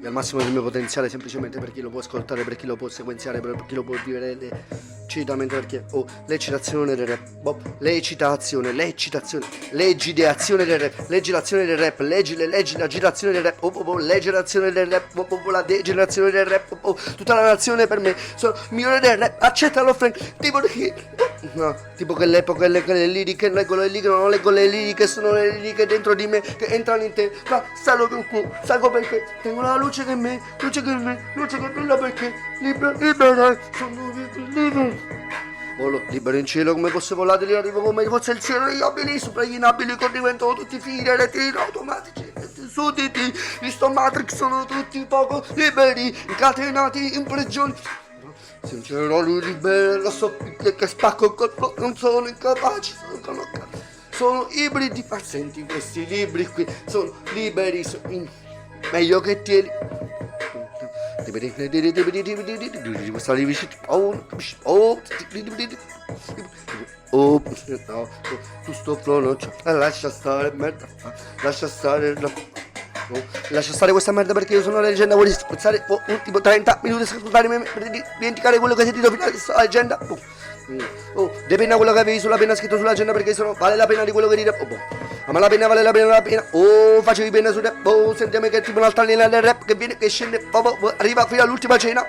al massimo del mio potenziale, semplicemente per chi lo può ascoltare, per chi lo può sequenziare, per chi lo può vivere legittimamente, perché l'eccitazione del rap, l'eccitazione, l'egideazione del rap, legislazione del rap, l'agitazione del rap, l'egerazione del rap, la degenerazione del rap, tutta la nazione per me sono migliore del rap, accettalo Frank, tipo che no, tipo che l'epoca, le liriche, leggo le liriche, non leggo le liriche, sono le liriche dentro di me che entrano in te, ma salgo perché tengo la luce che me, luce che brilla perché libera, sono libero. Volo libero in cielo come fosse volato, lì arrivo come fosse il cielo, gli abili sopra gli inabili, diventano tutti fili elettrici automatici, sudditi, gli sto Matrix sono tutti poco liberi, incatenati in prigione. Sincero lui libero, lo so che spacco il colpo, non sono incapaci, sono ibridi, ma senti questi libri qui, sono liberi, meglio che tieni. Oh, no, tu sto flow non c'è, lascia stare merda, lascia stare questa merda perché io sono la leggenda, vuoi spostare tipo 30 minuti a ascoltare per dimenticare quello che hai sentito fino adesso, la leggenda. Depenna quello che avevi sulla penna scritto sull'agenda perché vale la pena di quello che dire. Ma la pena vale la pena, facevi bene su rap, sentiamo che è tipo un'altra linea del rap che viene, che scende, arriva fino all'ultima cena,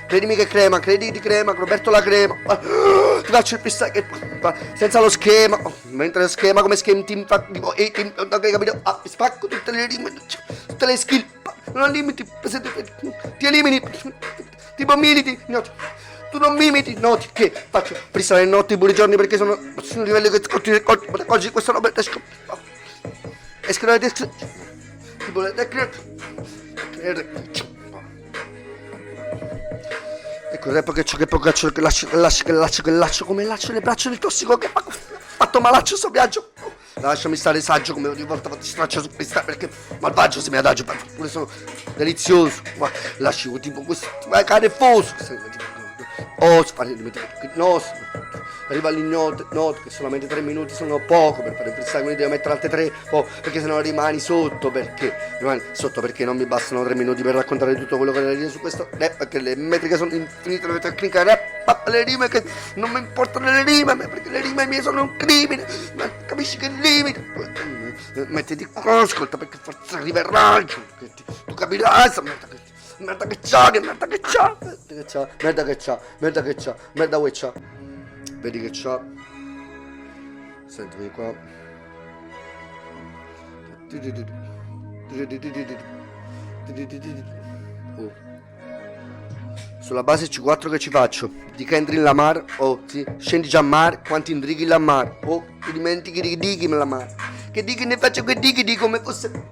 credimi che crema, credi di crema, Roberto la crema, ti faccio il freestyle senza lo schema, mentre lo schema come schema team, tipo team, non hai capito, spacco tutte le rime, tutte le skill, non ho limiti, ti elimini, tipo militi, no. Tu non mi imiti, noti che faccio freestyle notti pure i giorni perché sono livelli che oggi questa roba escono le tipo le ecco il rap che lascio come laccio le braccia del tossico che ha fatto malaccio sto viaggio. Lasciami stare saggio come ogni volta ti straccio su questa perché malvagio se mi adagio pure sono delizioso, ma lasci tipo questo carefoso. Arriva all'ignoto, che solamente 3 minuti sono poco per fare il freestyle, quindi devo mettere altre 3, perché sennò rimani sotto, perché non mi bastano 3 minuti per raccontare tutto quello che devo dire su questo rap, perché le metriche sono infinite, le tecniche rap, le rime che non mi importano le rime, perché le rime mie sono un crimine, ma capisci che limite? Mettiti qua, ascolta perché forse arriverà, tu capirai, merda che c'ha, merda che c'ha, vedi che c'ha, sentimi qua, sulla base C4 che ci faccio, di che entri in la mar, scendi già a mar, quanti intrighi la mar, ti dimentichi di dighi la mar, che dighi ne faccio che dighi come fosse...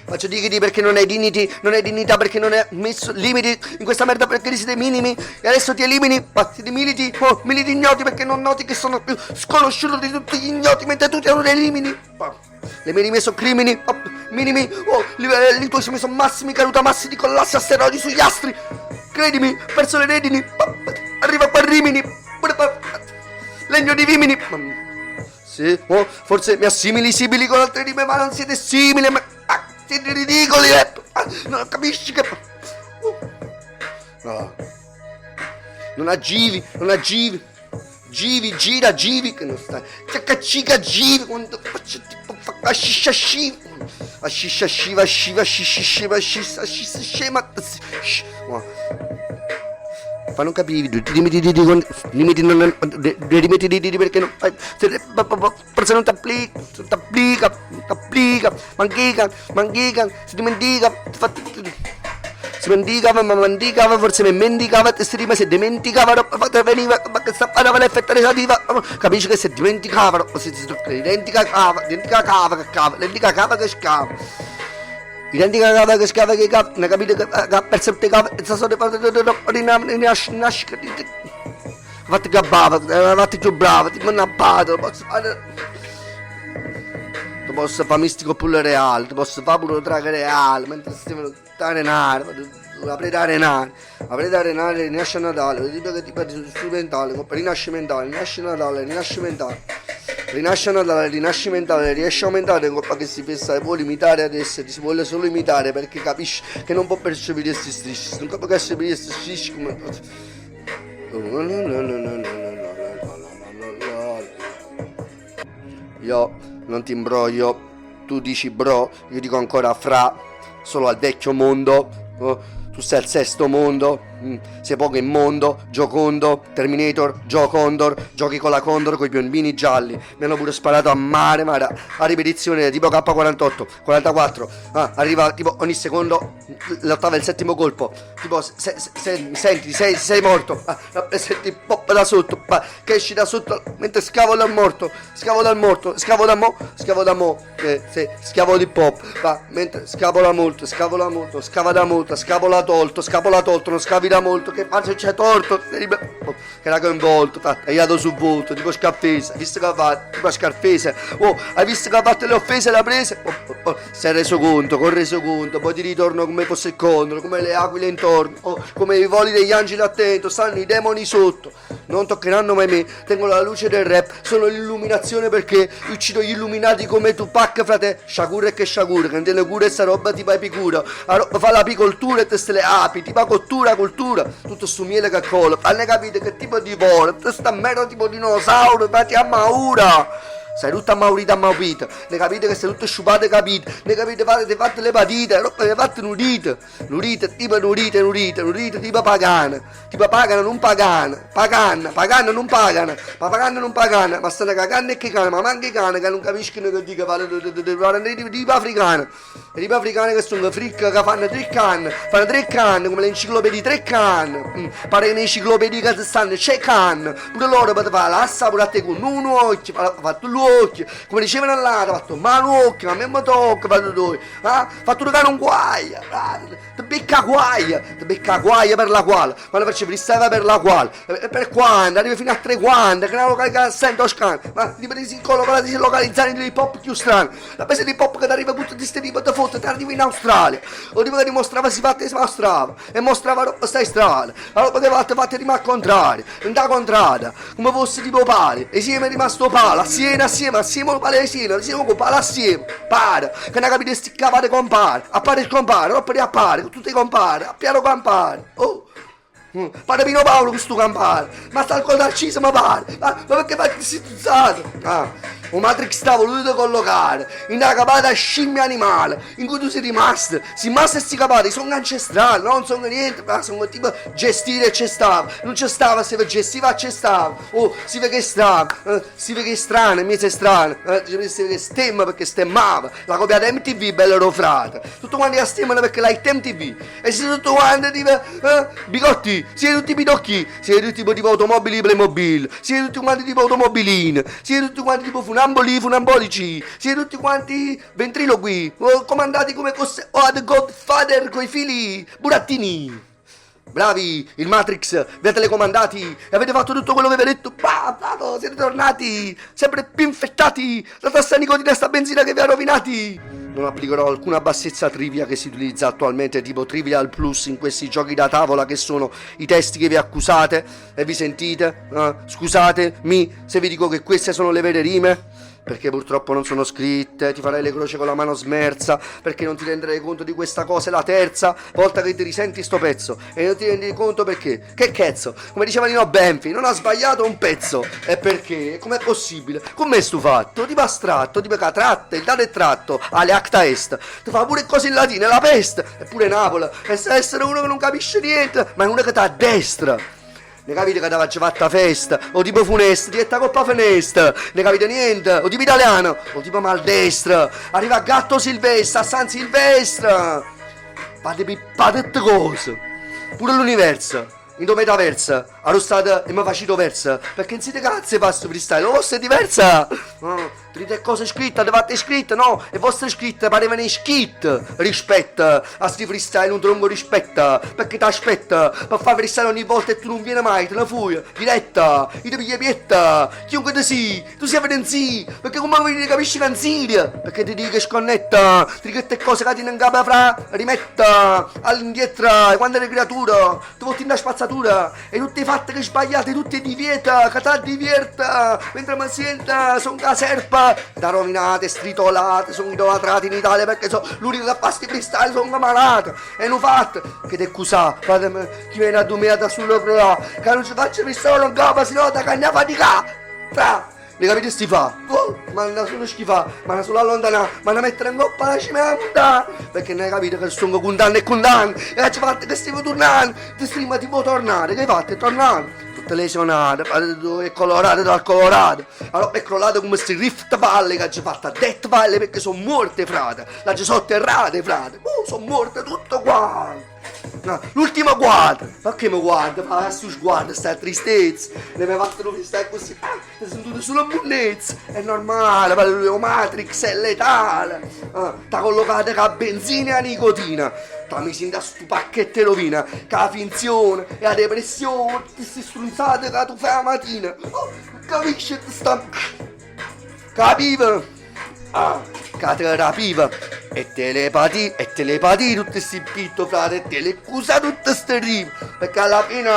Faccio digiti perché non hai dignità perché non hai messo limiti in questa merda perché siete minimi e adesso ti elimini, ma siete militi ignoti perché non noti che sono più sconosciuto di tutti gli ignoti mentre tu ti elimini. Le mie rime sono crimini, minimi, livelli tuoi sono massimi, caduta massi di collassi asteroidi sugli astri, credimi, perso le redini, arriva qua Rimini, legno di vimini. Sì, forse mi assimili sibili con altre rime, ma non siete simili, ma siete ridicoli, non capisci che... No. Non aggivi, gira, che non stai, ciacca, givi, quando faccio tipo, fa non capivi, limiti non rimetti perché non fai, forse non t'applica, manchica, si dimenticava, forse mi mendicava, si dimenticava, veniva, che sta a l'effetto negativa, capisci che si dimenticava, identica cava che scava, che cava, ne capite che ha perso il cava, e sono nasce, fatti gabbava, fatti più bravo, ti mannabato, posso fare mistico pure reale, ti posso fare pure traga reale, mentre stiamo arenare, aprire arenare, rinasce Natale, tipo che ti parli strumentale, rinascimentale, rinasce a Natale, rinascimentale, riesce a aumentare in coppa che si fessa e vuole imitare adesso, si vuole solo imitare perché capisce che non può percepire questi strisci, non può percepire questi strisci come... Io non ti imbroglio, tu dici bro, io dico ancora fra, solo al vecchio mondo, tu sei al sesto mondo, sei poco immondo, Giocondo, Terminator, Joe Condor, giochi con la Condor, con i piombini gialli, mi hanno pure sparato a mare, ma a ripetizione tipo K48, 44, arriva tipo ogni secondo l'ottava e il settimo colpo, tipo senti, sei morto, senti pop da sotto, che esci da sotto mentre scavo dal morto, scavo da mo, scavo di pop, mentre scavo da molto, scava da molto, scapola tolto, non scavi da molto, che faccia c'è torto, che era coinvolto, tagliato sul volto, tipo Scarpese, hai visto che ha fatto, tipo Scarpese, hai visto che ha fatto le offese, l'ha presa, si è reso conto, poi ti ritorno come fosse il condor, come le aquile intorno, come i voli degli angeli attento, stanno i demoni sotto, non toccheranno mai me, tengo la luce del rap, sono l'illuminazione perché uccido gli illuminati come Tupac, frate, Shakur, che non tiene cura sta roba tipo epicura, fa l'apicoltura e te le api, tipo cultura, tutto sto miele che cola, hanno capito che tipo di volo, sta merda tipo dinosauro, fatti a maura. Sei tutta maurita maupita, ne capite che sei tutte sciupate capite, ne capite fate le patite, ne fate nudite, tipo nudite, tipo pagana non pagana, pagana non pagana, ma stanno cagando e che cane, ma manca i cani che non capiscono che dica tipo africane, che sono fric che fanno 3 canne, come le enciclopedie 3 canne, pare che le enciclopedie che stanno 6 canne, pure loro per fare l'assa pure a te con un occhio, fatto l'occhio, come dicevano all'altro, fatto mano occhio, ma a me mi tocca, fatto giocare un guaia, ti becca guaia per la quale, quando facevi ristava per la quale, per quando, arrivi fino a 3 quando, che non lo sento scano, ma si localizzare in hip hop più strano, la pesa di hip hop che ti arriva tutto di ste tipo di foto, ti arriva in Australia, o tipo che dimostrava si fatte si mostrava, e mostrava roba stai strada, la roba che fatte rima al contrario, in da contrada, come fosse tipo pale, e insieme è rimasto palo, assieme pale insieme con palo assieme, pare, che ne capite sti capate compare, appare e scompare, roba di appare, tutti compare, a piano compare, Padre Pino Paolo questo campare, ma sta al codarcisa ma pare, ma perché fai istituzzato? Un Matrix sta voluto collocare in una capata scimmia animale in cui tu sei rimasto e sti capati sono ancestrali, non sono niente, ma sono tipo gestire e c'è stava, non c'è stava, se gestiva c'è stava, si vede che è strano, si vede che è strano, il mese è strano, si vede che stemma perché stemmava, la copia di MTV bella rofrata, tutto quanti la stemmano perché la hit MTV, e si tutto quanti tipo, bigotti, siete tutti pidocchi, siete tutti tipo automobili Playmobil, siete tutti quanti tipo automobiline, siete tutti quanti tipo funambolici, siete tutti quanti ventriloqui, comandati come fosse The Godfather coi fili burattini. Bravi, il Matrix, vi ha telecomandati e avete fatto tutto quello che vi ha detto. Siete tornati, sempre più infettati, la tassa nicotina sta benzina che vi ha rovinati. Non applicherò alcuna bassezza trivia che si utilizza attualmente, tipo Trivial Plus in questi giochi da tavola che sono i testi che vi accusate e vi sentite. Scusatemi se vi dico che queste sono le vere rime, perché purtroppo non sono scritte, ti farai le croci con la mano smerza, perché non ti renderai conto di questa cosa, è la terza volta che ti risenti sto pezzo e non ti rendi conto perché, che cazzo, come diceva Nino Benfi, non ha sbagliato un pezzo, e perché, com'è possibile, com'è sto fatto, tipo astratto, tipo catratte, il dato è tratto, alle acta est, ti fa pure cose in latino, è la peste, eppure Napoli, e essere uno che non capisce niente, ma è uno che sta a destra. Ne capite che aveva fatta festa, o tipo funesta, diretta coppa funesta, ne capite niente, o tipo italiano, o tipo maldestra, arriva Gatto Silvestre, a San Silvestre, fate pippate tutte cose, pure l'universo, in do metaverso, arrostate e mi facito versa, perché non siete cazzo passo freestyle, la vostra è diversa, trite cose scritte, avete scritte, no, e vostre scritte parevano skit, rispetto a sti freestyle, un tronco rispetta, perché ti aspetta, per fare freestyle ogni volta e tu non vieni mai, te la fui, diretta, io ti piglia pietta, chiunque te sì, tu sei evidenzi, perché come mi capisci canziglia, perché ti dico che sconnetta, ti dico che te cose che ti non capa fra, rimetta, all'indietro, quando eri creatura, ti vuoi in una spazzatura, e tutti i fatte che sbagliate tutte di vieta, che ti divierta, mentre mi senta, sono la serpa, da rovinate, stritolate, sono idolatrati in Italia perché sono l'unico che fa sti freestyle, sono malato, e non fatto, che te cusa, fatemi, chi viene a 2000 da sullo pro, che non ci faccio freestyle, non capa, si nota che ne fatica, fra. Le capite sti fa? Oh, ma non solo schifà, ma non solo allontana, ma non mettere in coppa la cima della montagna. Perché non hai capito che sono condanno e condanno. E ci fate che stiamo tornando. Ti strima tipo tornare, che hai fatto? È tornato. Tutte lesionate, è colorate dal colorato. Allora è crollato come sti rift valle che ci fatta a death valle perché sono morte frate. La ci sotterrate frate. Sono morte tutto quanto. No, l'ultima guarda, ma che mi guarda? Ma su sguardo, sta tristezza, le mie fatto dove stai così, sono tutte sulla buonezza, è normale, ma la Matrix è letale, t'ha collocata con benzina e la nicotina, t'ha messo in da sto pacchetto di rovina, che la finzione e la depressione, tutte queste strunzate che tu fai la mattina, capisci? Capiva? Che te rapiva e telepatia tutti sti pitto frate e te le accusa tutte ste rime perché alla fine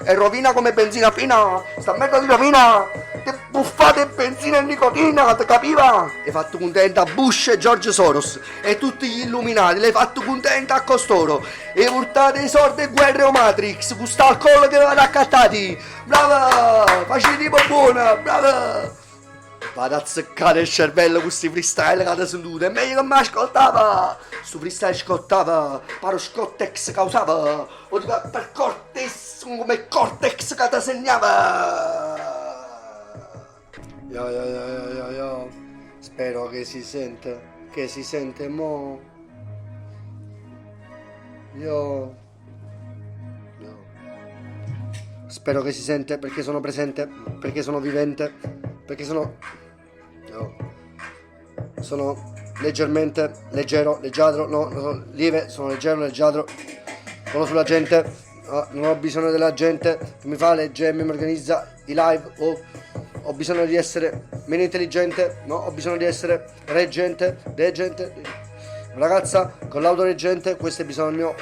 è rovina come benzina fina sta merda di rovina te buffate benzina e nicotina te capiva hai fatto contenta Bush e George Soros e tutti gli illuminati l'hai fatto contenta a costoro e portate i soldi e guerre o Matrix con st'alcol che vado accattati brava facete tipo buona brava. Vado a azzeccare il cervello con questi freestyle che ti sentite, è meglio che mi ascoltava! Sto freestyle scottava, paro Scottex causava, o dico per Cortex come Cortex che ti segnava! Yo. Spero che si sente mo. Yo. Spero che si sente perché sono presente, perché sono vivente, perché sono leggermente leggero, leggiadro, lieve, sono leggero, leggiadro, sono sulla gente, non ho bisogno della gente che mi fa le gemme, mi organizza i live, ho bisogno di essere meno intelligente, no, ho bisogno di essere reggente. Ragazza con l'autoreggente, questo è bisogno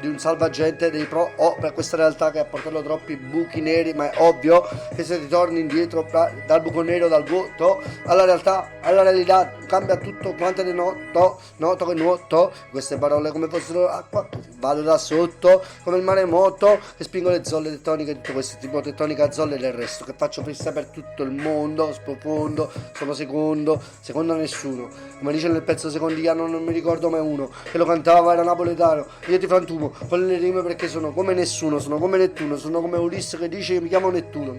di un salvagente, dei pro per questa realtà che ha portato troppi buchi neri, ma è ovvio che se ti torni indietro dal buco nero, dal vuoto alla realtà, alla realtà, cambia tutto quanto di noto che nuoto, queste parole come fossero acqua, vado da sotto come il maremoto che spingo le zolle tettoniche, tutto questo tipo tettonica a zolle e del resto, che faccio fissa per tutto il mondo, sprofondo, sono secondo a nessuno, come dice nel pezzo secondiano, non mi ricordo mai uno che lo cantava, era napoletano, io ti frantumo con le rime perché sono come nessuno, sono come Nettuno, sono come Ulisse che dice che mi chiamo Nettuno,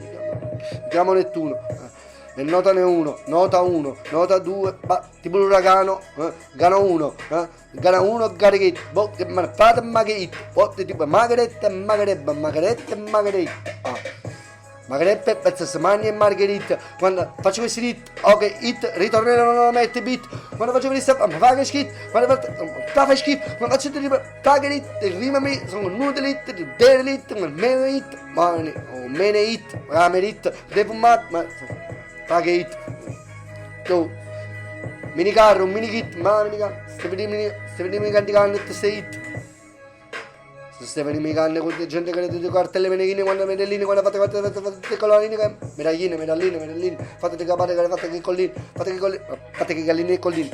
e nota 1, nota 2, tipo l'uragano, gana 1, garichetto, botte, marfate, maghetto, botte tipo Margheretta, Margheretta, pezzo Samani e Margherita. Quando faccio questi hit, ok, hit, ritornerò non mette beat. Quando faccio questi ma fa che schifo, quando fa schifo, quando faccio di target hit, rimami, sono nude hit, dere hit, mene hit, mene hit, rame hit, devo ma fa che hit. Tu, mini carro, mini kit, ma mini carro, stai cantando queste hit. Se venimi canne con gente che le cartelle menechine quando medellini quando fate colonie medalline fate capare che fate che colline fate che galline e colline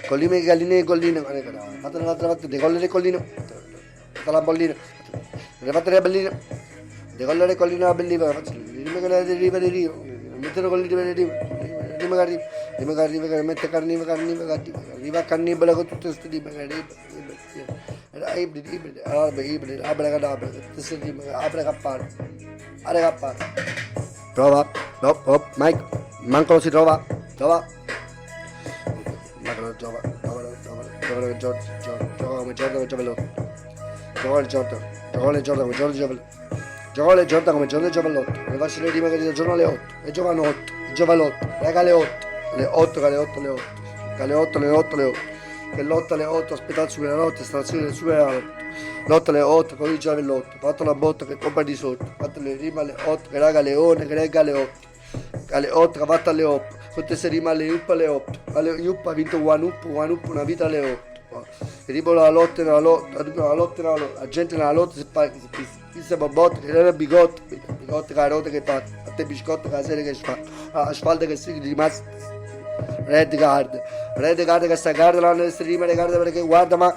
galline e colline fate decolle le colline fate la bollina fate le belline decolle le colline la bellina rime che le rive mettere con le rime che mette carnive arriva cannibale con tutte queste rime ibridi, abracadabra, abracapare. Prova, Mike, manco lo si trova. Ma che lo trova come Giorgio come Giorgio Giavellotto. Gioco le Giorgio come Giorgio Giavellotto. Mi faccio le rime che ti giorno alle 8, e giovano 8, e giovanotto, raga alle 8, le 8, che lotta alle 8, aspettate il superenalotto, stazione del superenalotto, lotta alle 8, con il giavellotto, fatto la botta che compra di sotto, fatto le rime alle 8, che raga leone, che regga alle 8, che fatta alle 8, con te se rime alle 8, alle 8 ha vinto one up, una vita alle 8, Tipo la lotta nella lotta, la gente nella lotta si pizza bobotte, che era bigotti carote che fa, a te biscotto che la sera che fa, asfalto che si rimasta, red card che sta guarda l'hanno streamer guarda perché guarda ma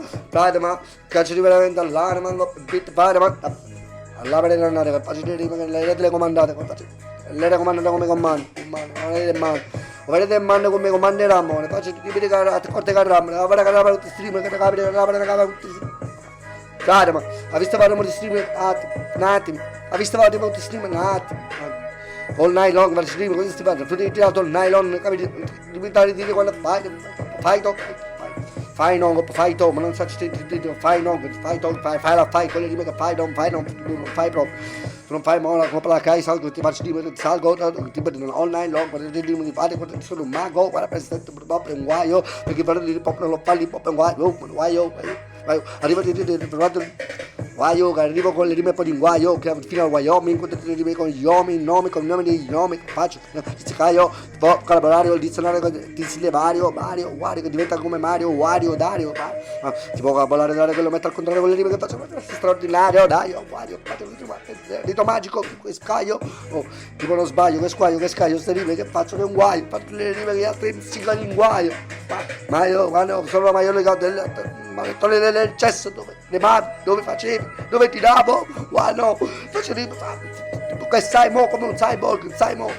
caccio di veramente all'anima, ma bit fare ma alla per andare per facile che le telecomandate, le comandate come comando, vedete il mando come comanderanno, ne faccio di vedere che corte carrammo, la vada carrammo tutti streamer che capita cara ma ha visto fare molti streamer un attimo, ha visto fare molti streamer un attimo, all night long per streamer così si fa, tu ti tirato all night long, capito, diventare di dire quando fai no, ma non so fai no, fai la fai quelle rime che non fai proprio, tu non fai mola come la kai salgo ti faccio dire salgo tipo all night long per dire di fare quando sono un mago guarda per stare proprio un guaio perché per dire pop non lo parli pop un guaio arriva guaio che arrivo con le rime poi in guaio che fino al Wyoming quando ti rime con gli uomini nomi con i nomi degli nomi che faccio caio vocabolario il dizionario vario che diventa come Mario Dario tipo vocabolario che lo metto al contrario con le rime che faccio straordinario Wario dito magico scaio tipo non sbaglio che scaio queste rime che faccio che è un guaio faccio le rime che gli altri si cagano in guaio ma io quando sono ma io legato del cesso dove facevi dove ti davo guarda facevi tu che sai mo come un cyborg sai mo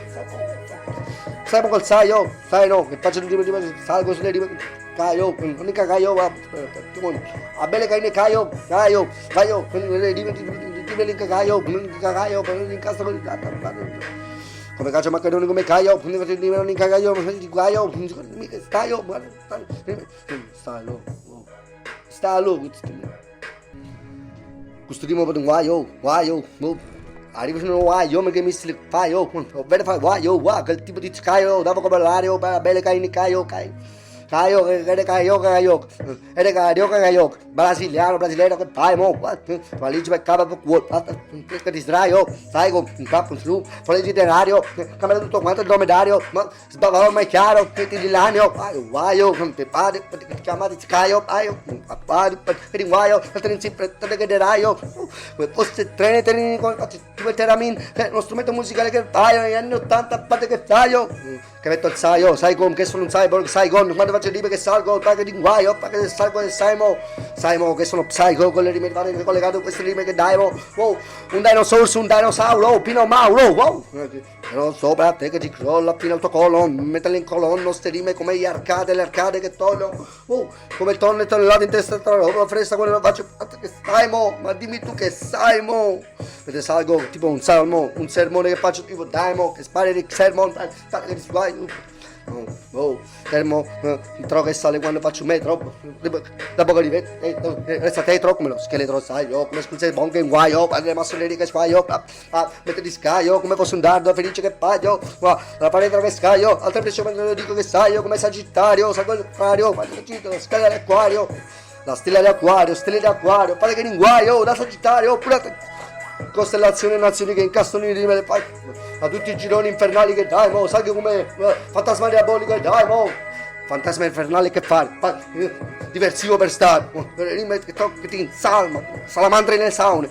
col sai no che faccio di salgo sulle rime caio l'unica caio va a belle caine caio le rime di link caio per l'incastro come caccio maccheroni come caio non incagaio stallo questo rimo per un guaio arrivo fino a guaio perché mi sli fai ovvero fai guaio quel tipo di caio davo come l'ario belle caini caio brasiliano che fai mo valigia per capo che ti sdraio sai con un capo su fuori di derario cambia tutto quanto il dromedario ma sbavavo mai chiaro che ti dilanio guaio non ti pare chiamati caio per il guaio per sempre che deraio fosse treni con teramin uno strumento musicale che fai negli anni 80 a parte che taglio che metto il saio sai come che sono un cyborg sai quando faccio rime che salgo paga di guaio paga che salgo e sai mo che sono psycho con le rime collegato a queste rime che dai mo un dinosauro Pino Mauro non sopra te che ti crolla fino al tuo collo metterle in colonno ste rime come le arcade che togliono come il tonno e tonnellate in testa tra roba fresca quando lo faccio che sai mo ma dimmi tu che sai mo vedete salgo tipo un sermone che faccio tipo dai mo che spari di sermon che ti sguai fermo trovo che sale quando faccio metro dopo che resta tetro come lo scheletro sai come scusa bonche in guaio padre massoneri che sguaio mette di scaio come fosse un dardo felice che paio la parete che scaio altre piacevoli lo dico che saio come sagittario salgo il contrario la scala dell'acquario la stella di acquario pare che in guaio da sagittario oppure costellazioni e nazioni che incastrano i rime a tutti i gironi infernali che dai mo sai che come fantasma diabolico che dai mo fantasma infernale che fai diversivo per stare rime che ti insalma salamandre nelle saune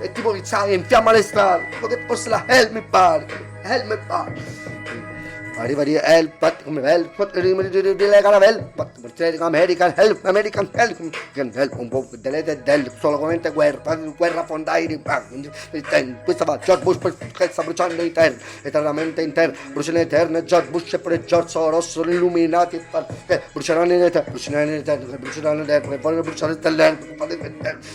e tipo che sai infiamma le strade tipo che fosse la hell mi pare arriva di hell come hell lega la hell American hell un po' del solamente guerra fondai questa va George Bush che sta bruciando in terra eternamente in terra bruciano in eterna George Bush e pure George Soros sono illuminati bruceranno in eterna che vogliono bruciare il terreno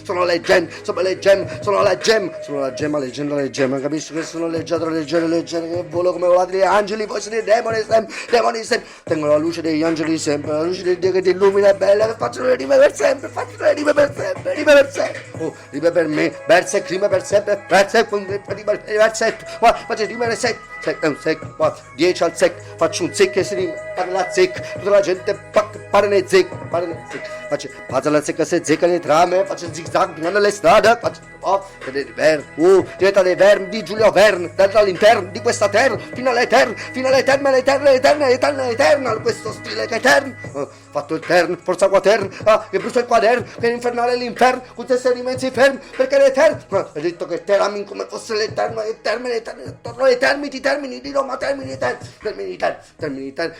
sono le gemme sono la gemma capisci che sono leggere che volo come volati gli angeli poi sono i demoni sempre tengo la luce degli angeli sempre la luce di Dio che ti illumina è bella che faccio le rime per sempre rime per me versetto rime per sempre versetto faccio rime per 10 al sec faccio un sec che si rima parla sec tutta la gente pare nei zec faccio la secca se zecca le trame, faccio zigzag nelle strade, faccio diventa dei vermi di Giulio Verne, dall'interno di questa terra, fino all'eterno, eterna, questo stile che è eterno, fatto il terno, forza quaterno, che brucia il quaderno, che è infernale l'inferno, con te sei immensi fermi, perché è eterno, hai detto che teramin come fosse l'eterno, torno ai termini di Roma, termini eterni,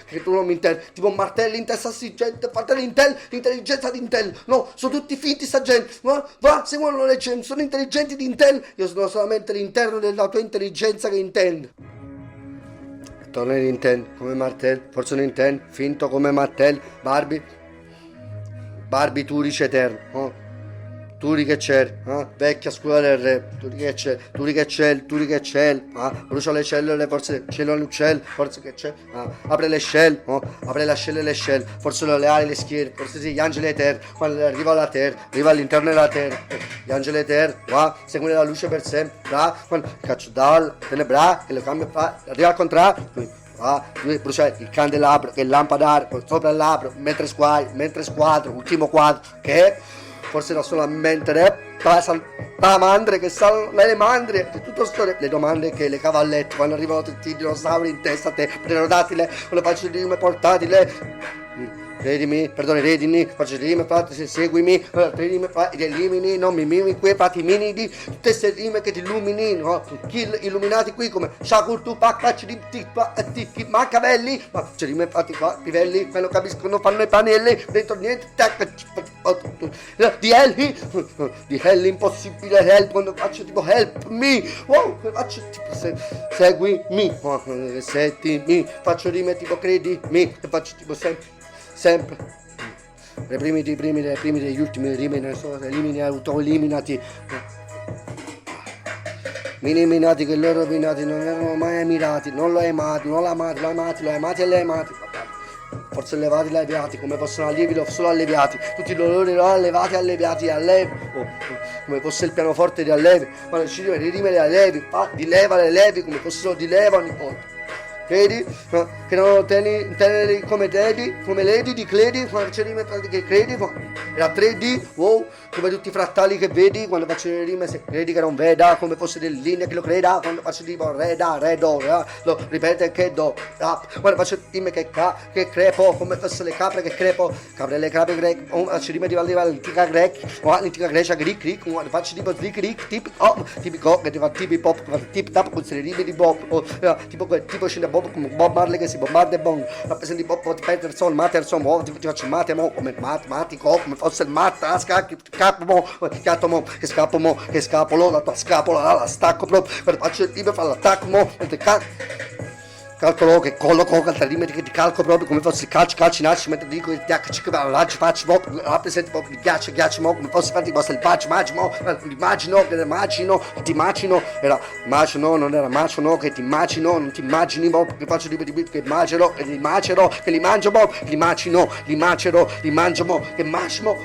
che tu non mi interni, tipo martelli in testa sti gente, parte l'intelligenza di Intel, no, sono tutti finti sta gente, va, seguono le gente, sono intelligenti di Intel, io sono solamente l'interno della tua intelligenza che intendo. Torna in Intel come Martel, forse un Intel, finto come Martel, Barbie Turice eterno, oh. Turi che c'è, vecchia scuola del rap, Turi che c'è, brucia le cellule, forse cielo all'uccello, forse che c'è, apre le shell, apre le shell, forse le ali, le schiere, forse sì, gli angeli eterni, quando arriva alla terra, arriva all'interno della terra, gli angeli eterni, seguono la luce per sempre, quando caccio dal, tenebra, che lo cambia, arriva al contrario, brucia il candelabro, che è lampadare, sopra il labbro, mentre squadro, ultimo quadro, che forse non solamente la mandre che sanno le mandrie, tutto storia, le domande che le cavallette quando arrivano tutti i dinosauri in testa a te, pterodattile, con le facce di rime portatile. Redimi, faccio rime, fate, seguimi, rime, elimini, non mi mimi, qui fatti minidi, tutte queste rime che ti illumini, no? Kill illuminati qui come Shakur Tupac, faccio di Machiavelli, ma c'è rime fatti qua, pivelli, non capiscono, fanno i panelli, dentro niente, di hell impossibile, help, quando faccio tipo help me, wow, faccio tipo seguimi, settimi, faccio rime tipo credimi, faccio tipo sempre reprimiti i primi degli ultimi, elimini, autoeliminati, minimati che loro rovinati non erano mai ammirati, non l'ho amati, e l'hai amati, forse allevati, alleviati, come possono allievi solo alleviati, tutti i loro allevati, come fosse il pianoforte di allevi, quando ci rime le allevi, di leva le levi, come fossero di leva ogni volta. Credi? Che non teneri come lady di credi, quando c'è rime che credi, era 3D, wow, come tutti i frattali che vedi, quando faccio le rime, se credi che non veda, come fosse delle linee che lo creda, quando faccio tipo redo, lo ripete che do, rap, quando faccio rime che crepo, come fosse le capre che crepo, le capre greche, faccio rime di l'antica grecia, greek, quando faccio tipo tipico, che ti fa tipi pop, tip tap, con le rime di Bob, tipo scende Bob come Bob Marley che si bombarda e bong, rappresenti Bob Peterson, Matterson, ti faccio matemo come matematico, come fosse il matta, scacchi, che scapolo, la tua scapola, la stacco proprio, per faccio il tipo, fa l'attacco, calcolo che colloco altre rime che ti calco proprio come fosse il calcinacci mentre dico il faccio rappresenti proprio il ghiaccio come fosse farti basta il immagino era macio no non era macio no che ti immagino non ti immagini che faccio che macero che li macero che li mangio li macero li mangio che mangimo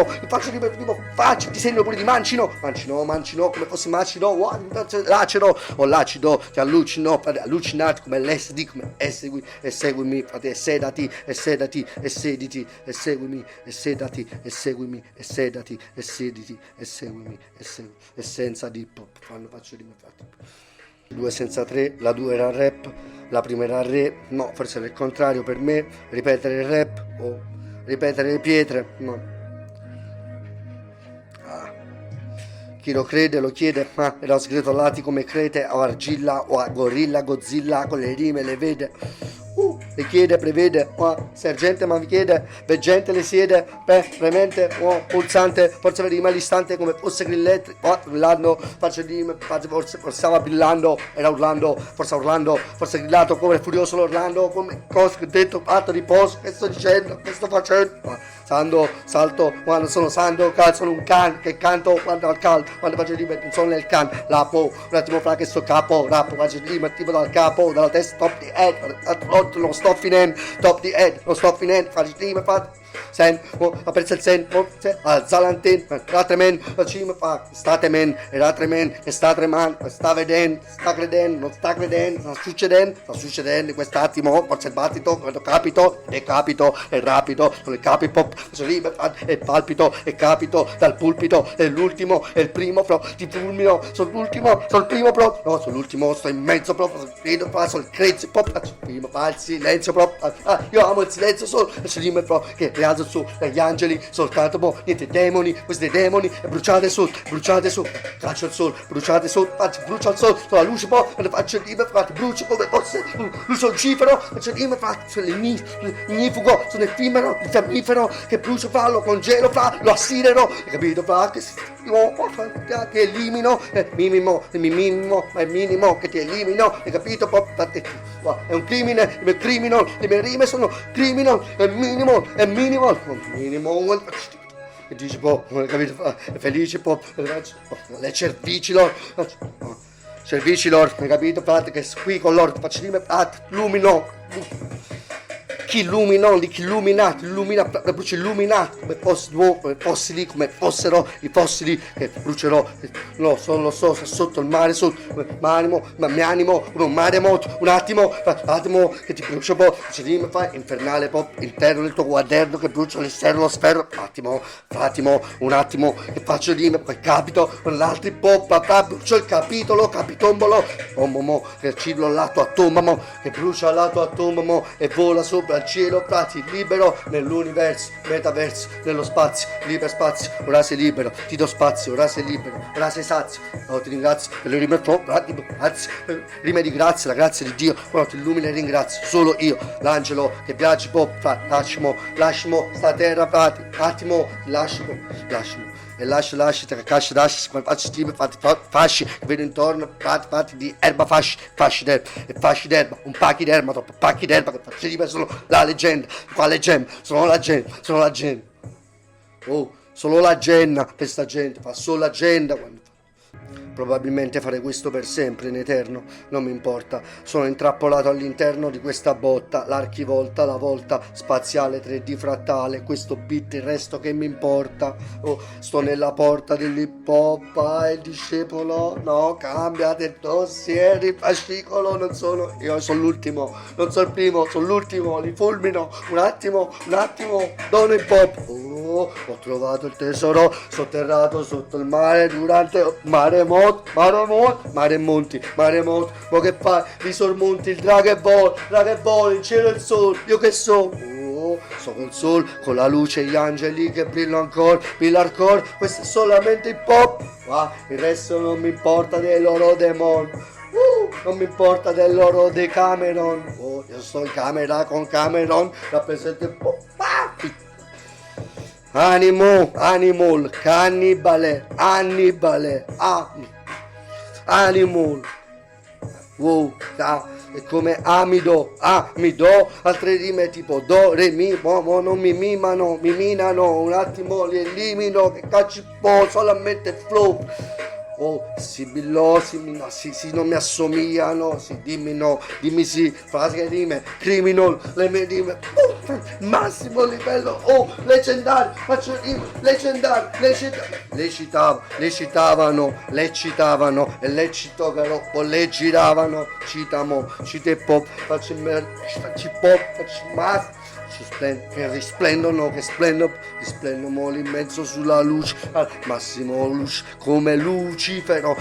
che faccio tipo faccio disegno pure di mancino come fosse macino lacero o lacido ti allucinati come l'SD, come seguimi, fate sedati, sediti, seguimi, sedati, seguimi, sedati, sediti, seguimi, e senza dip hop, faccio rime fatte. 2 senza 3, la 2 era rap, la prima era re, no, forse era il contrario per me, ripetere il rap o ripetere le pietre, no. Chi lo crede lo chiede, ma era sgretolati come crete o argilla o a gorilla, Godzilla con le rime le vede. Le chiede, prevede, sergente ma vi chiede, veggente le siede, premente, pulsante, forse rima all'istante come fosse grilletti, grillando, faccio rime, forse stava brillando, era urlando, forse grillato come furioso l'Orlando, come cosa che ho detto, fatto riposo, che sto dicendo, che sto facendo. Salto, quando sono sando, calzo un can, che canto quando al caldo, quando faccio rime, sono nel can, lapo, un attimo fra che sto capo, rappo, faccio rime, tipo dal capo, dalla testa, top di head, non sto finendo, top di head, non sto finendo, faccio rime, sen, aperse il sen, alza l'antenna, altre men, la cima fa, state men, e altre men, e sta tremando, sta vedendo, sta credendo, non sta credendo, sta succedendo in quest'attimo, forse il battito, quando capito, decapito, è rapido, con il capi pop pop, faccio rime, e palpito, e capito dal pulpito, è l'ultimo, è il primo, però ti fulmino, sono l'ultimo, sono il primo, però, no, sono l'ultimo, sto in mezzo, però, sono il crazy pop, faccio primo, il silenzio, però, io amo il silenzio, solo, faccio rime, però, che rialzo su, dagli angeli, soltanto, boh, niente demoni, questi demoni, bruciate su, caccio il sole, bruciate su, brucio il sole, sono la luce, poi, faccio rime, brucio come posso, luce il cifero, faccio rime, sono l'ignifugo, sono effimero, il fiammifero, che brucio, lo congelo, lo assidero, hai capito, che elimino, minimo, ma è minimo, che ti elimino, hai capito, è un crimine, le mie rime sono criminal, è minimo, e dici, capito, è felice, le cervici, hai capito, che qui con l'oro faccio rime, lumino, chi illuminati, brucio illuminati, come fossili, come fossero i fossili che brucerò, lo so, sotto il mare, mi animo, un maremoto, un attimo che ti brucio, fai infernale, interno del tuo quaderno che brucio l'esterno, lo sferro, un attimo, che faccio rime, poi capito, con l'altri brucio il capitolo, capitombolo, che ciblo al lato atomo, che brucia al lato atomo e vola sopra il cielo, frati, libero nell'universo, metaverso, nello spazio, spazio, ora sei libero, ti do spazio, ora sei libero, ora sei sazio, ti ringrazio per le rime, rime di grazia, la grazia di Dio, quando ti illumina e ringrazio, solo io, l'angelo che viaggi, lasciamo sta terra, frati, attimo, lasciamo, e lasci, te casci, come faccio stime, fasci, che vedo intorno, fatti di erba, fasci d'erba, un pacchi d'erba, troppo pacchi d'erba, che faccio rime, sono la leggenda, quale gem, sono la gente, solo la genna, questa gente, fa solo la agenda quando fa. Probabilmente farei questo per sempre, in eterno, non mi importa. Sono intrappolato all'interno di questa botta, l'archivolta, la volta spaziale 3D frattale, questo beat, il resto che mi importa. Sto nella porta dell'hip hop, il discepolo, no, cambia del dossier, il fascicolo, non sono, io sono l'ultimo, non sono il primo, sono l'ultimo, li fulmino, un attimo, dono hip hop. Ho trovato il tesoro sotterrato sotto il mare durante maremoto, mo che fai? Mi sormonti il Dragon Ball, il cielo e il sole, io che so? Sono il sole, con la luce, gli angeli che brillano ancora, questo è solamente hip hop, il resto non mi importa dei loro demon. Non mi importa del loro Decameron, io sto in camera con Cameron, rappresento il pop. Animal, cannibale, Annibale, animal, è come amido, altre rime tipo do, re, mi, mo non mi mimano, mi minano, un attimo li elimino, che cacci solamente flow. Sibillosi, non mi assomigliano, dimmi sì, frasi che rime, criminal, le mie rime, massimo livello, leggendario, faccio rime, leggendario, le citavano, e le citavano, le giravano, cite pop, faccio mass, che risplendono in mezzo sulla luce, al massimo luce, come Lucifero,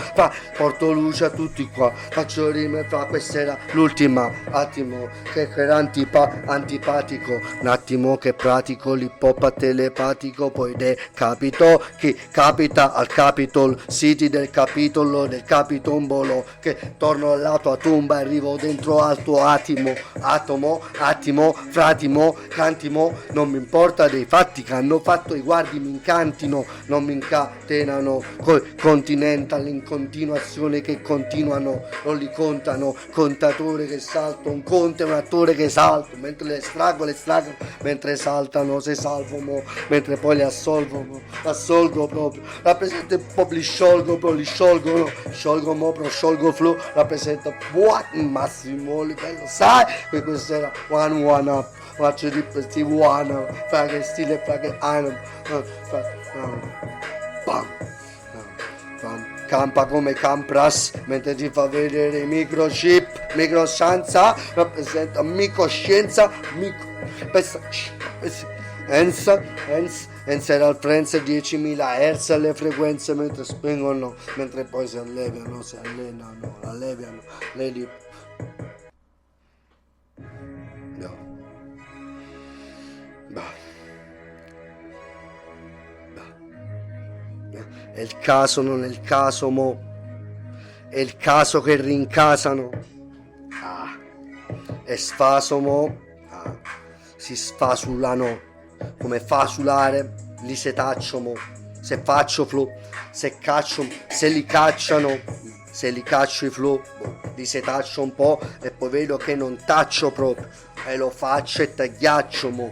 porto luce a tutti qua, faccio rime, questa era l'ultima, attimo, che era antipatico, un attimo che pratico l'hip hop telepatico, poi decapito, chi capita al Capitol, City del capitolo, del capitombolo, che torno alla tua tomba e arrivo dentro al tuo attimo, fratimo, cantimo, non mi importa dei fatti che hanno fatto, i guardi mi incantino, non mi incatenano, continental in continuazione che continuano, non li contano, contatore che salta, un conte, un attore che salta, mentre le estraggo, mentre saltano, se salvo, mentre poi le assolgo proprio, rappresento un po', li sciolgo flow, rappresento massimo livello, sai, questo era one up, faccio di questi one, fra che stile, fra che anno, campa come Campras, mentre ti fa vedere i microchip, microscienza, rappresenta microscienza, Hens era al Friends 10.000 Hz alle frequenze mentre spingono, mentre poi si allenano, alleviano, lei no. È il caso, non è il caso, mo. È il caso che rincasano. È sfaso, mo. Si sfasulano. Come fasulare. Li setaccio, mo. Se faccio flow. Se caccio. Se li cacciano. Se li caccio i flow. Li setaccio un po'. E poi vedo che non taccio proprio. E lo faccio e tagliaccio, mo.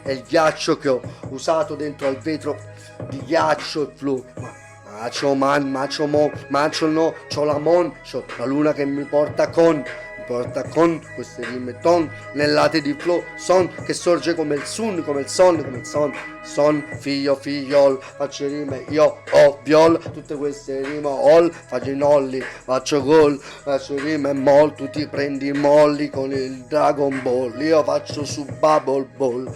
È il ghiaccio che ho usato dentro al vetro di ghiaccio e flow. Macio no, c'ho la mon, c'ho la luna che mi porta con queste rime ton, nell'ate di flow, son che sorge come il sun, come il son, figliol, faccio rime, io ho viol, tutte queste rime all, faccio i nolli, faccio gol, faccio rime moll, tu ti prendi molli con il Dragon Ball, io faccio su Bubble Ball,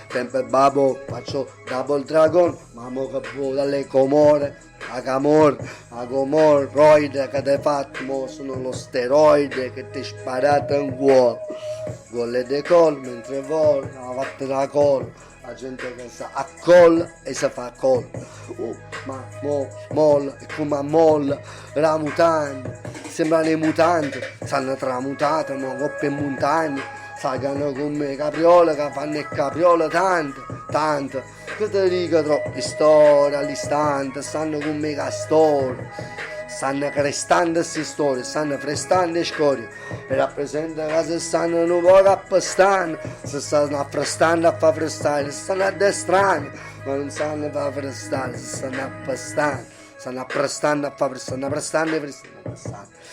sempre bubble, faccio double dragon, mamo che vuoi dalle Comore, Agomor, roide che ti fatto, sono lo steroide che ti sparato in cuore, gol e decol mentre vol, la fatta la col, la gente che sa a col e si fa col, ma mol, è come a mol, la mutante, sembrano i mutanti, stanno tramutate, ma coppe in montagna, salgano come capriola che fanno il capriola tanto. Che ti dico troppi storie all'istante, stanno come castori, stanno crestando queste storie, stanno frestando le scorie, e rappresenta che se stanno un po' appestando, se stanno affrestando a far frestare, se stanno addestrando, ma non stanno a far frestare, se stanno appestando, stanno apprestando a far frestare,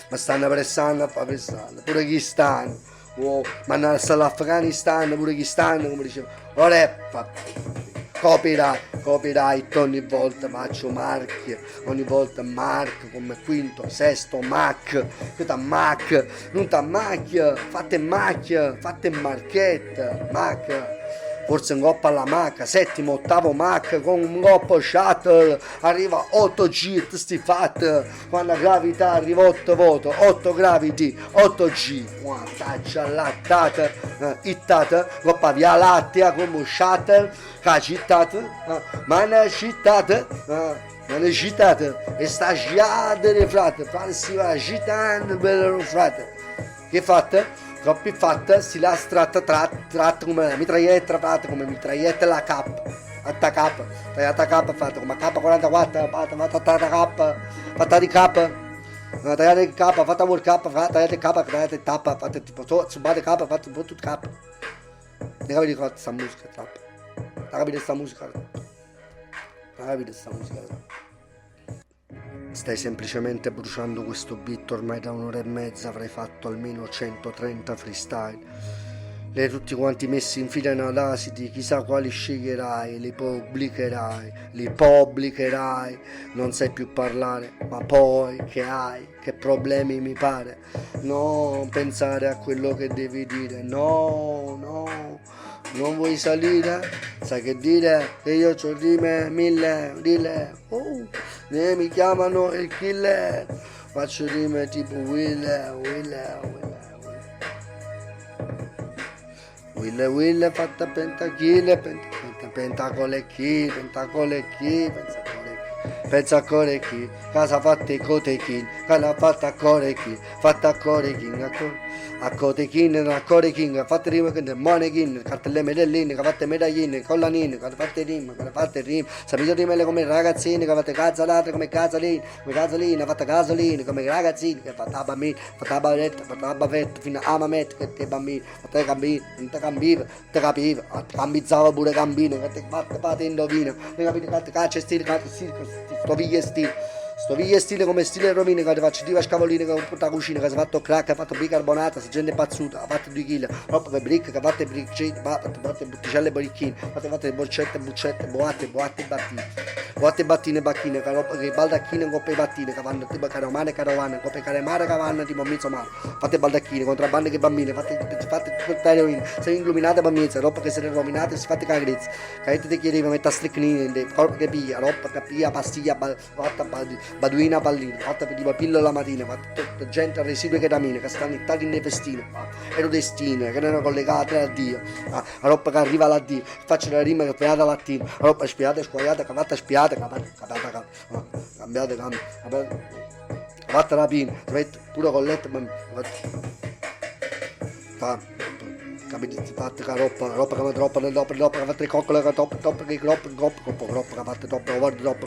ma stanno pressando a far frestare, pure chi stanno, ma non sta l'Afghanistan, pure chi stanno, come dicevo, ora copyright ogni volta faccio marchi, ogni volta mark come quinto, sesto, mac, non t'ammacchia, fate marchetta, mac, forse un coppa alla Mac, settimo, ottavo Mac con un coppo shuttle, arriva 8G, sti fat, quando la gravità arriva 8 voto, 8 gravity, 8G, taccia lattata, ittata, coppa via lattea come shuttle, cacittata, ma una cittata, e sta giada frate, farsi va agitando per frate, che fatta? Troppi fatta, si la tratta come la mitraglietta, fatta come mitraglietta la K, tagliata K, fatta come K44, fatta di K, tagliata di K, fatta vuol K, tagliata di K, tagliata di tappa, fatta tipo subate K, fatta un po' tutto K. Ne capite questa musica trappa? Ne capite sta musica? Stai semplicemente bruciando questo beat, ormai da un'ora e mezza avrei fatto almeno 130 freestyle. Li tutti quanti messi in fila in Audacity, chissà quali sceglierai, li pubblicherai, non sai più parlare, ma poi che hai, che problemi mi pare, non pensare a quello che devi dire, no, non vuoi salire, sai che dire, che io c'ho rime 1000, dile, mi chiamano il killer, faccio rime tipo Will, fatta pentachile, pentacole chi, pensa a core chi, casa fatta i cotechin, casa fatta a core chi, fatta a core king, a core king, fatte rime con moneykin, cartelle medelline, che fatte medagline, collanine, che fatte rime, sapete rime come ragazzini, che fatte cazzolate come gasolina, fatta gasolina, come ragazzini, che fatta bambini, fatta bavetta, fino a mamet, che te bambini, fatte cambini, non te capiva, cambizzava pure cambino, che te fatte indovina, ne capite che caccia stile, stoviglie stile come stile rovine, che ti faccio diva scavoline che ho portato a cucina, che si è fatto crack, ha fatto bicarbonata, se gente pazzuta, ha fatto 2 kg, troppo per brick, che ha fatto brick, ha fatto botticelle e borichine, ha fatto borcette, buccette, boatte, battite. Quattro battine bacchine, che baldacchine coppe pattine, che vanno tipo carovane, coppe caremare che vanno tipo mezzo mare. Fate baldacchine, contrabbande che bambine, fate tutta eroina, se illuminate bambine, roba che siete rovinate, si fate cagrezze. Che ti chiedeva mettere stecchine, corpo che piglia, roba che piglia, pastiglia, fatta baduina pallina, fatta tipo pillola la mattina, fatta gente residui che damine, che stanno ittati nei festini, ero destine, che erano collegate a Dio, la roba che arriva alla Dio, faccio la rima che spiata lattina, la roba spiata, squagliata, cavata spiata, cambiate, fatta la pina, pure con letto, capite, fatte che roba che va troppo, che fa tre coccole, che troppo, che fatte troppo, che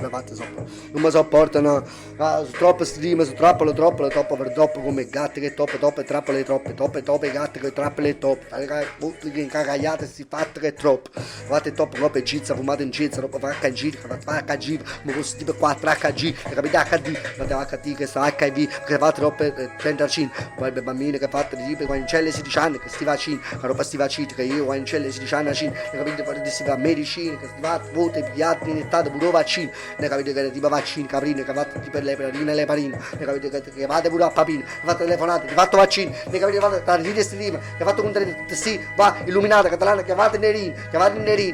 fatte sopra. Non mi sopportano, sono troppe strime, sono troppo per troppo come gatti che toppe, trappole troppe, gatti che trappole toppe, che incagagliate, si fatte che è troppo. Fate troppo, roba cizza, fumate in cizza, roba fa HG, fa HG, ma questo tipo 4 HG, capite HD, fate HD che sta HIV, che fate troppe 35, poi le bambine che fate di tipo, quando c'è le 16 anni, che sti vaccini, roba sti vaccini che io quando c'è le 16 anni capite per si fa medicine che si fa vote piatti iniettati pure vaccini ne capite che tipo vaccini caprine che fate tipo le perine e le parine ne capite che fate pure a papine che fate telefonate che fate vaccini ne capite che fate targine strima che fate con sì va illuminata catalana che fate nerini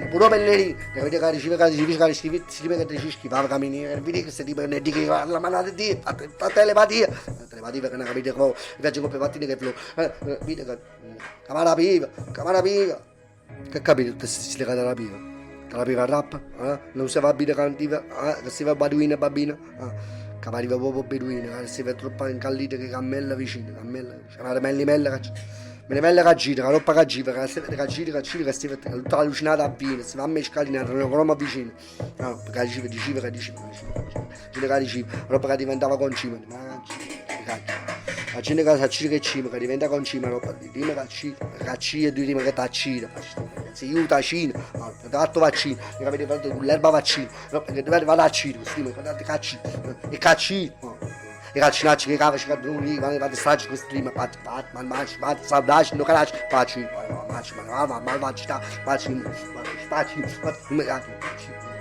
pure per nerini ne capite che ricevi che ti schifava cammini vedi che se tipo ne dici la manata di telepatia che ne capite che invece con pattine che flow vedi che camara piva che capite tutte queste legate alla piva la piva rap non si va a bere cantiva che si va a baduina bambina che arriva proprio beduina che si va troppo incallita che cammella vicino cammella me ne melle che gira, che roba che gira, che si vede tutta allucinata a vino, si va a mescare in un croma vicino. No, perché diceva, roba che diventava concima, la gente che sa che cima, che diventa concima, roba di rima che cina e due rima che taccina, si aiuta a cina, tanto vaccino, capite, l'erba vaccino, che deve arrivare a cina, guardate caccino, e caccino. I calcinacci che cava, ci cadono lì, vanno stragi questi prima, mangi, saudade, no caralho, facci,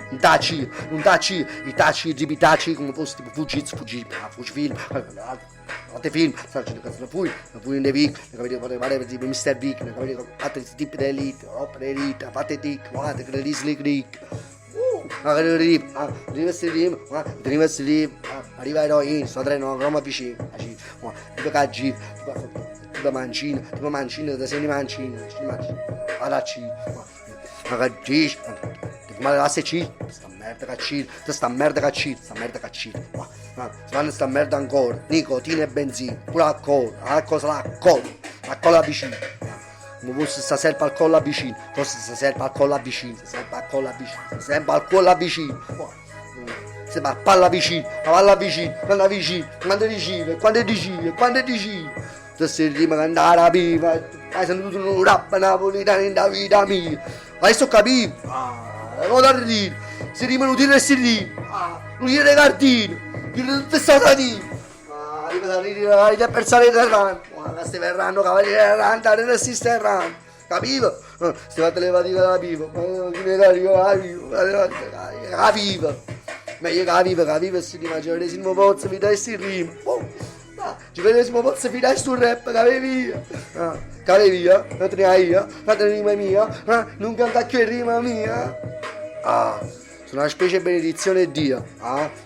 non taci, i taci, i taci, come fosse tipo fuggi film, fate film, fui in The Week, capite, fate tipo Mr. Big, capite, fate tipi di elite, roba di elite, fate tic, guardate che release Greek. Arriva eroina, sto treno, Roma vicino, tipo caggi, tipo mancino, da sei mancino, adacci, ma caggi, ma la sei sta merda cacci, si fanno sta merda ancora, nicotina e benzina, pure alcol vicino. Non fosse sta serpa al collo vicino, forse sta serpa al collo vicino, sempre al collo vicino, sempre a palla vicino, quando dici, tu sei rima che andare a viva, hai sentito un rap napolitano in da vita mia, adesso capivo, non da ridere, si rimane utile e si ride, non gli regardino, gli tutte statine. Arriva per salire errante, questi verranno cavalieri erranti, non esiste errante, capivo? Si fa telepatica da vivo, capivo, meglio capivo, si immaginaresimo pozzo, vita e si rima, ci vedessimo pozzo, vita e sul rap, capivi? Non te ne hai io, fate la rima mia, non canta più rima mia, sono una specie di benedizione di Dio,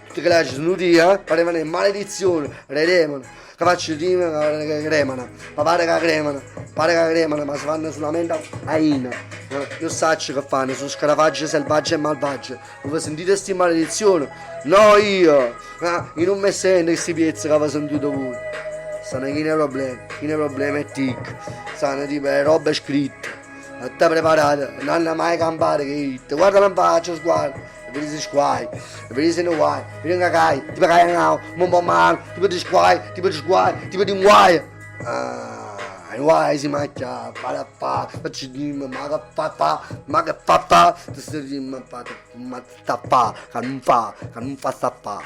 tutte le cose sono Dio, parevano in maledizione, redemano, che faccio rima che cremano, ma pare che cremano, ma si fanno solamente a ina, io saccio che fanno, sono scarafaggi selvaggi e malvagi, voi sentite queste maledizioni? No io, io non mi sento questi piezzi che avete sentito voi, stanno chi ne problemi è tic, stanno tipo le robe scritte. Non ti preparate, non hanno mai campare che hit. Guarda la faccia, sguardo, vedi se squai, vedi se non guai, vedi che cai, tipo cai now, un male, tipo di squai, tipo di un guai. Il guai si mangia, fa, faccio dimmi, ma che fa, ti sta dimmi, ma sta fa, che non fa sta fa.